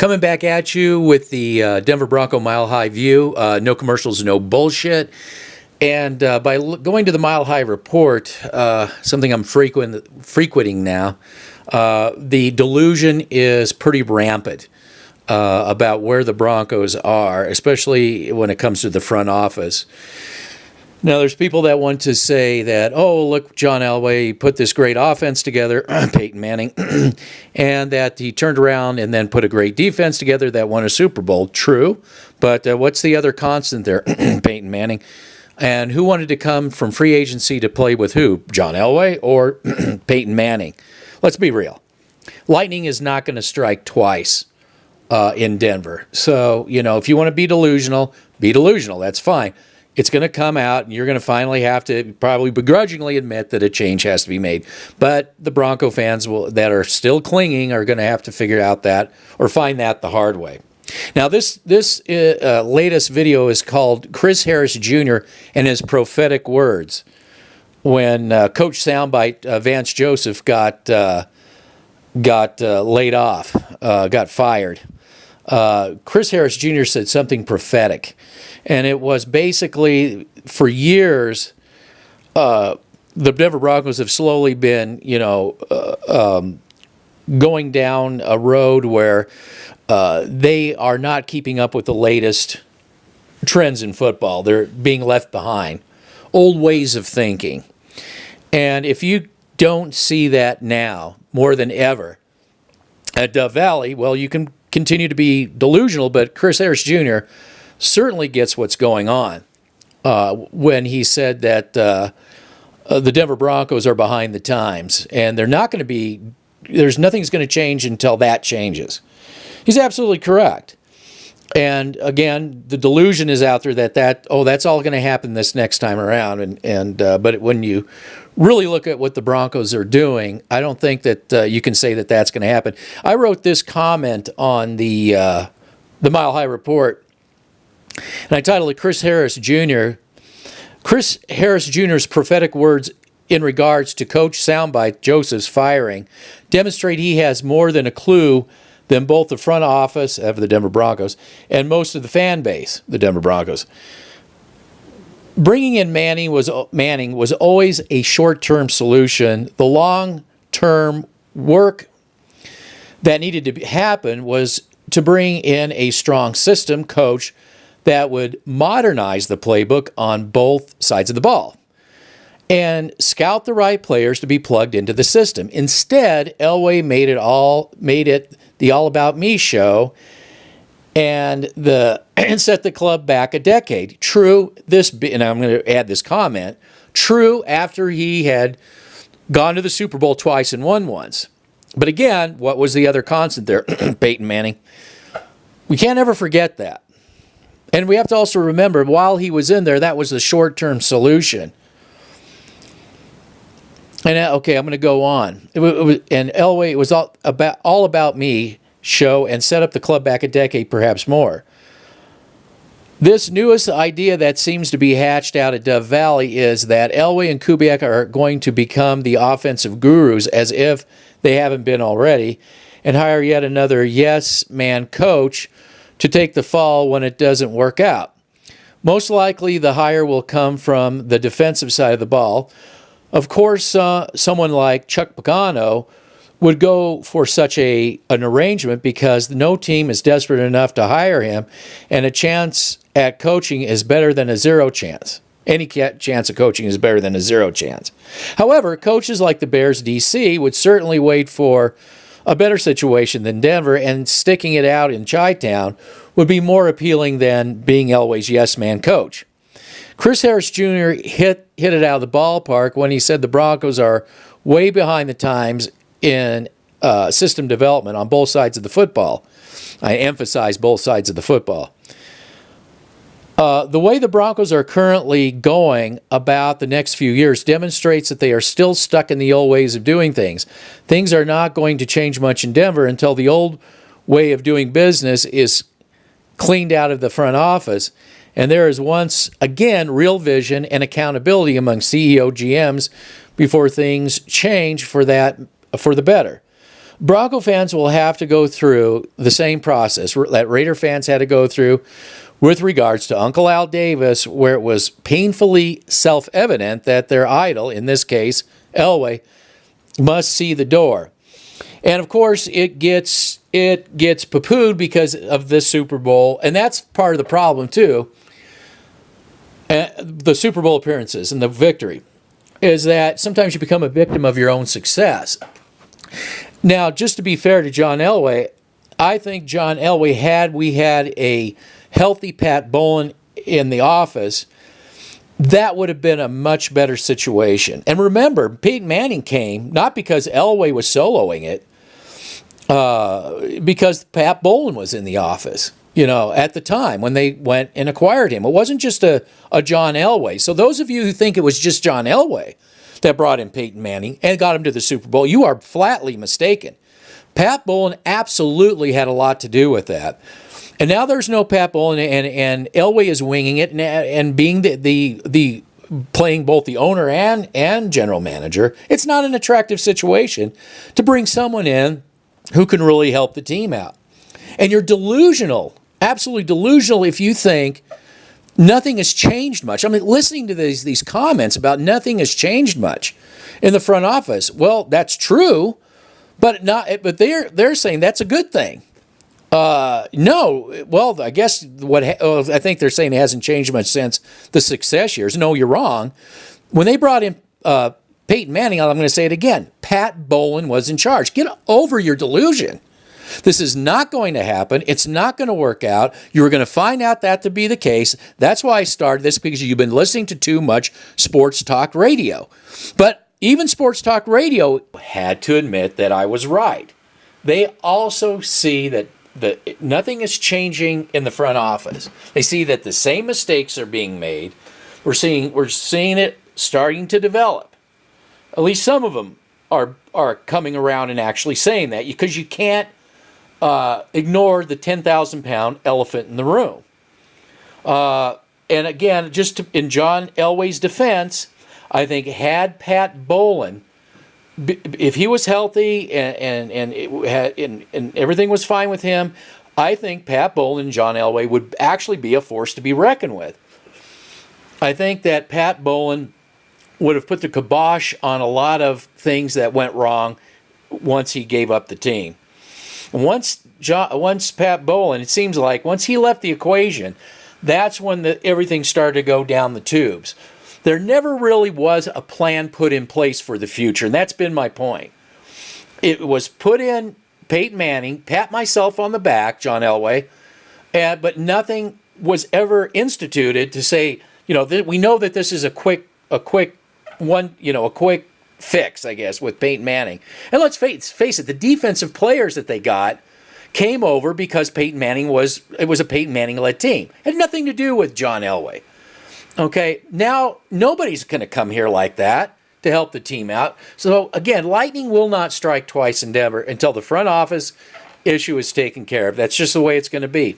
Coming back at you with the Denver Bronco Mile High View. No commercials, no bullshit. And by going to the Mile High Report, something I'm frequenting now, the delusion is pretty rampant about where the Broncos are, especially when it comes to the front office. Now, there's people that want to say that, oh, look, John Elway put this great offense together, Peyton Manning, and that he turned around and then put a great defense together that won a Super Bowl. True, but what's the other constant there? Peyton Manning. And who wanted to come from free agency to play with who? John Elway or Peyton Manning? Let's be real. Lightning is not going to strike twice in Denver. So, if you want to be delusional, that's fine. It's going to come out, and you're going to finally have to probably begrudgingly admit that a change has to be made. But the Bronco fans that are still clinging are going to have to figure out that or find that the hard way. Now, this latest video is called Chris Harris Jr. and His Prophetic Words. When Coach Soundbite Vance Joseph got laid off, got fired, Chris Harris Jr. said something prophetic. And it was basically, for years, the Denver Broncos have slowly been, going down a road where they are not keeping up with the latest trends in football. They're being left behind. Old ways of thinking. And if you don't see that now, more than ever, at Dove Valley, well, you can continue to be delusional, but Chris Harris Jr. certainly gets what's going on when he said that the Denver Broncos are behind the times, and they're not going to be, nothing's going to change until that changes. He's absolutely correct. And again, the delusion is out there that's all going to happen this next time around. But when you really look at what the Broncos are doing, I don't think that you can say that that's going to happen. I wrote this comment on the Mile High Report, and I titled it Chris Harris Jr. Chris Harris Jr.'s prophetic words in regards to Coach Soundbite Joseph's firing demonstrate he has more than a clue than both the front office of the Denver Broncos and most of the fan base, the Denver Broncos. Bringing in Manning was always a short-term solution. The long-term work that needed to happen was to bring in a strong system coach that would modernize the playbook on both sides of the ball and scout the right players to be plugged into the system. Instead, Elway made it the All About Me show and set the club back a decade. True, and I'm going to add this comment, true after he had gone to the Super Bowl twice and won once. But again, what was the other constant there? Peyton Manning. We can't ever forget that. And we have to also remember, while he was in there, that was the short-term solution. And okay, I'm going to go on. And Elway, it was all about me show and set up the club back a decade, perhaps more. This newest idea that seems to be hatched out at Dove Valley is that Elway and Kubiak are going to become the offensive gurus, as if they haven't been already, and hire yet another yes-man coach to take the fall when it doesn't work out. Most likely, the hire will come from the defensive side of the ball. Of course, someone like Chuck Pagano would go for such an arrangement because no team is desperate enough to hire him, and a chance at coaching is better than a zero chance. Any chance of coaching is better than a zero chance. However, coaches like the Bears DC would certainly wait for a better situation than Denver, and sticking it out in Chi-Town would be more appealing than being Elway's yes-man coach. Chris Harris Jr. hit it out of the ballpark when he said the Broncos are way behind the times in system development on both sides of the football. I emphasize both sides of the football. The way the Broncos are currently going about the next few years demonstrates that they are still stuck in the old ways of doing things. Things are not going to change much in Denver until the old way of doing business is cleaned out of the front office, and there is once again real vision and accountability among CEO GMs before things change for the better. Bronco fans will have to go through the same process that Raider fans had to go through with regards to Uncle Al Davis, where it was painfully self-evident that their idol, in this case, Elway, must see the door. And of course, it gets poo-pooed because of this Super Bowl, and that's part of the problem too. The Super Bowl appearances and the victory is that sometimes you become a victim of your own success. Now, just to be fair to John Elway, I think John Elway, had we had a healthy Pat Bowlen in the office, that would have been a much better situation. And remember, Peyton Manning came not because Elway was soloing it, because Pat Bowlen was in the office, at the time when they went and acquired him. It wasn't just a John Elway. So those of you who think it was just John Elway that brought in Peyton Manning and got him to the Super Bowl, you are flatly mistaken. Pat Bowlen absolutely had a lot to do with that. And now there's no Pat Bowlen, and Elway is winging it and being the playing both the owner and general manager. It's not an attractive situation to bring someone in who can really help the team out. And you're delusional, absolutely delusional, if you think nothing has changed much. I mean, listening to these comments about nothing has changed much in the front office. Well, that's true, but they're saying that's a good thing. No, well, I guess I think they're saying it hasn't changed much since the success years. No, you're wrong. When they brought in Peyton Manning, I'm going to say it again, Pat Bowlen was in charge. Get over your delusion. This is not going to happen. It's not going to work out. You were going to find out that to be the case. That's why I started this, because you've been listening to too much sports talk radio. But even sports talk radio had to admit that I was right. They also see that nothing is changing in the front office. They see that the same mistakes are being made. We're seeing it starting to develop. At least some of them are coming around and actually saying that, because you can't ignore the 10,000-pound elephant in the room. And again, in John Elway's defense, I think had Pat Bowlen, if he was healthy and everything was fine with him, I think Pat Bowlen and John Elway would actually be a force to be reckoned with. I think that Pat Bowlen would have put the kibosh on a lot of things that went wrong once he gave up the team. Once Pat Bowlen, it seems like, once he left the equation, that's when everything started to go down the tubes. There never really was a plan put in place for the future, and that's been my point. It was put in Peyton Manning, pat myself on the back, John Elway, but nothing was ever instituted to say, we know that this is a quick fix, I guess, with Peyton Manning. And let's face it, the defensive players that they got came over because Peyton Manning was a Peyton Manning-led team. It had nothing to do with John Elway. Okay, now nobody's going to come here like that to help the team out. So again, lightning will not strike twice in Denver until the front office issue is taken care of. That's just the way it's going to be.